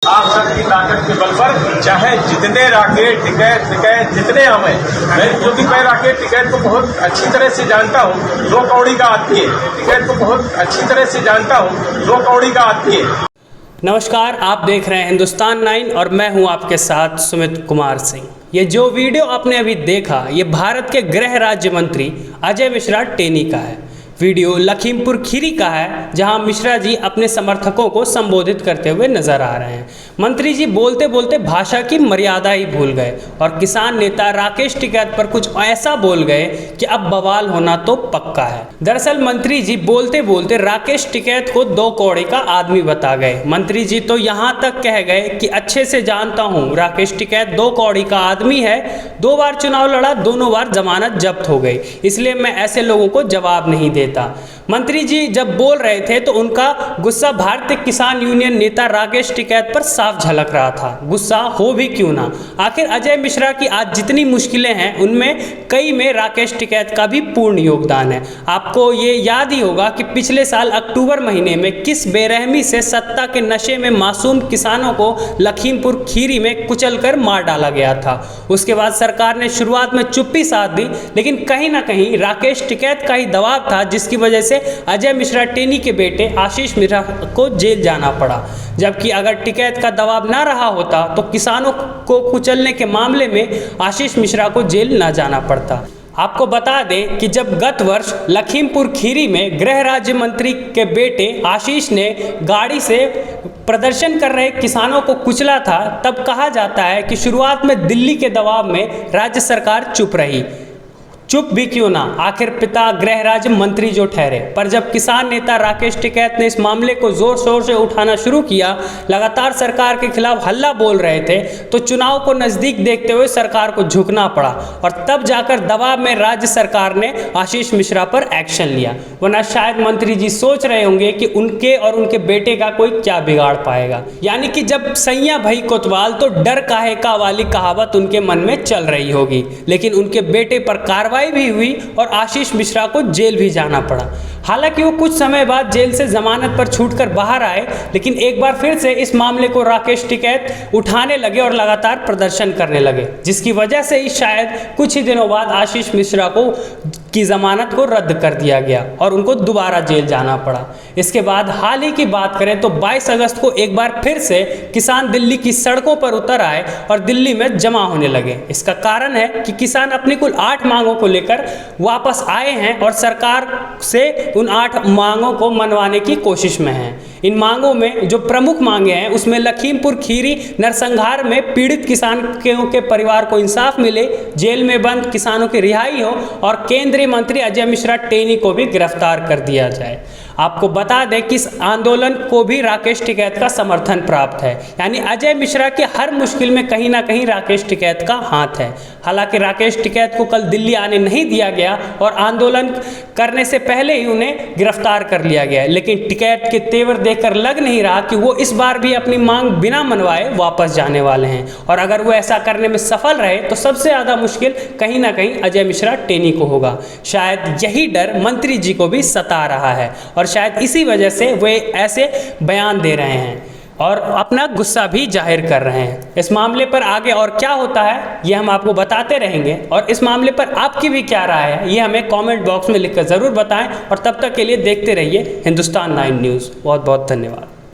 आप सबकी ताकत के बल पर चाहे जितने राकेट टिकैत जितने आवे, क्योंकि मैं राकेट टिकैत को बहुत अच्छी तरह से जानता हूँ, 2 कौड़ी का आदमी है। टिकैत को बहुत अच्छी तरह से जानता हूँ, 2 कौड़ी का आदमी है। नमस्कार, आप देख रहे हैं हिंदुस्तान 9 और मैं हूं आपके साथ सुमित कुमार सिंह। ये जो वीडियो आपने अभी देखा, ये भारत के गृह राज्य मंत्री अजय मिश्रा टेनी का है। वीडियो लखीमपुर खीरी का है, जहां मिश्रा जी अपने समर्थकों को संबोधित करते हुए नजर आ रहे हैं। मंत्री जी बोलते बोलते भाषा की मर्यादा ही भूल गए और किसान नेता राकेश टिकैत पर कुछ ऐसा बोल गए कि अब बवाल होना तो पक्का है। दरअसल मंत्री जी बोलते बोलते राकेश टिकैत को 2 कौड़ी का आदमी बता गए। मंत्री जी तो यहाँ तक कह गए कि अच्छे से जानता हूँ, राकेश टिकैत 2 कौड़ी का आदमी है, 2 बार चुनाव लड़ा, दोनों बार जमानत जब्त हो गई, इसलिए मैं ऐसे लोगों को जवाब नहीं देता। मंत्री जी जब बोल रहे थे तो उनका गुस्सा भारतीय किसान यूनियन नेता राकेश टिकैत पर साफ झलक रहा था। गुस्सा हो भी क्यों ना, आखिर अजय मिश्रा की आज जितनी मुश्किलें हैं उनमें कई में राकेश टिकैत का भी पूर्ण योगदान है। आपको ये याद ही होगा कि पिछले साल अक्टूबर महीने में किस बेरहमी से सत्ता के नशे में मासूम किसानों को लखीमपुर खीरी में कुचलकर मार डाला गया था। उसके बाद सरकार ने शुरुआत में चुप्पी साध दी, लेकिन कहीं ना कहीं राकेश टिकैत का ही दबाव था, जिसकी वजह से अजय मिश्रा टेनी के बेटे आशीष मिश्रा को जेल जाना पड़ा। जबकि अगर टिकैत का दबाव ना रहा होता तो किसानों को कुचलने के मामले में आशीष मिश्रा को जेल ना जाना पड़ता। आपको बता दें कि जब गत वर्ष लखीमपुर खीरी में गृह राज्य मंत्री के बेटे आशीष ने गाड़ी से प्रदर्शन कर रहे किसानों को कुचला था, तब कहा जाता है कि शुरुआत में दिल्ली के दबाव में राज्य सरकार चुप रही। चुप भी क्यों ना, आखिर पिता गृह राज्य मंत्री जो ठहरे। पर जब किसान नेता राकेश टिकैत ने इस मामले को जोर शोर से उठाना शुरू किया, लगातार सरकार के खिलाफ हल्ला बोल रहे थे, तो चुनाव को नज़दीक देखते हुए सरकार को झुकना पड़ा और तब जाकर दबाव में राज्य सरकार ने आशीष मिश्रा पर एक्शन लिया। वरना शायद मंत्री जी सोच रहे होंगे कि उनके और उनके बेटे का कोई क्या बिगाड़ पाएगा। यानी कि जब सैया भई कोतवाल तो डर काहे का वाली कहावत उनके मन में चल रही होगी। लेकिन उनके बेटे पर कार्रवाई भी हुई और आशीष मिश्रा को जेल भी जाना पड़ा। हालांकि वो कुछ समय बाद जेल से जमानत पर छूटकर बाहर आए, लेकिन एक बार फिर से इस मामले को राकेश टिकैत उठाने लगे और लगातार प्रदर्शन करने लगे, जिसकी वजह से ही शायद कुछ ही दिनों बाद आशीष मिश्रा की जमानत को रद्द कर दिया गया और उनको दोबारा जेल जाना पड़ा। इसके बाद हाल ही की बात करें तो 22 अगस्त को एक बार फिर से किसान दिल्ली की सड़कों पर उतर आए और दिल्ली में जमा होने लगे। इसका कारण है कि किसान अपनी कुल 8 मांगों को लेकर वापस आए हैं और सरकार से उन 8 मांगों को मनवाने की कोशिश में हैं। इन मांगों में जो प्रमुख मांगे हैं उसमें लखीमपुर खीरी नरसंहार में पीड़ित किसानों के परिवार को इंसाफ मिले, जेल में बंद किसानों की रिहाई हो और केंद्रीय मंत्री अजय मिश्रा टेनी को भी गिरफ्तार कर दिया जाए। आपको बता दें कि इस आंदोलन को भी राकेश टिकैत का समर्थन प्राप्त है, यानी अजय मिश्रा की हर मुश्किल में कहीं ना कहीं राकेश टिकैत का हाथ है। हालांकि राकेश टिकैत को कल दिल्ली आने नहीं दिया गया और आंदोलन करने से पहले ही उन्हें गिरफ्तार कर लिया गया, लेकिन टिकैत के तेवर देखकर लग नहीं रहा कि वो इस बार भी अपनी मांग बिना मनवाए वापस जाने वाले हैं। और अगर वो ऐसा करने में सफल रहे तो सबसे ज़्यादा मुश्किल कहीं ना कहीं अजय मिश्रा टेनी को होगा। शायद यही डर मंत्री जी को भी सता रहा है और शायद इसी वजह से वे ऐसे बयान दे रहे हैं और अपना गुस्सा भी जाहिर कर रहे हैं। इस मामले पर आगे और क्या होता है ये हम आपको बताते रहेंगे और इस मामले पर आपकी भी क्या राय है ये हमें कमेंट बॉक्स में लिखकर ज़रूर बताएं और तब तक के लिए देखते रहिए हिंदुस्तान 9 न्यूज़। बहुत बहुत धन्यवाद।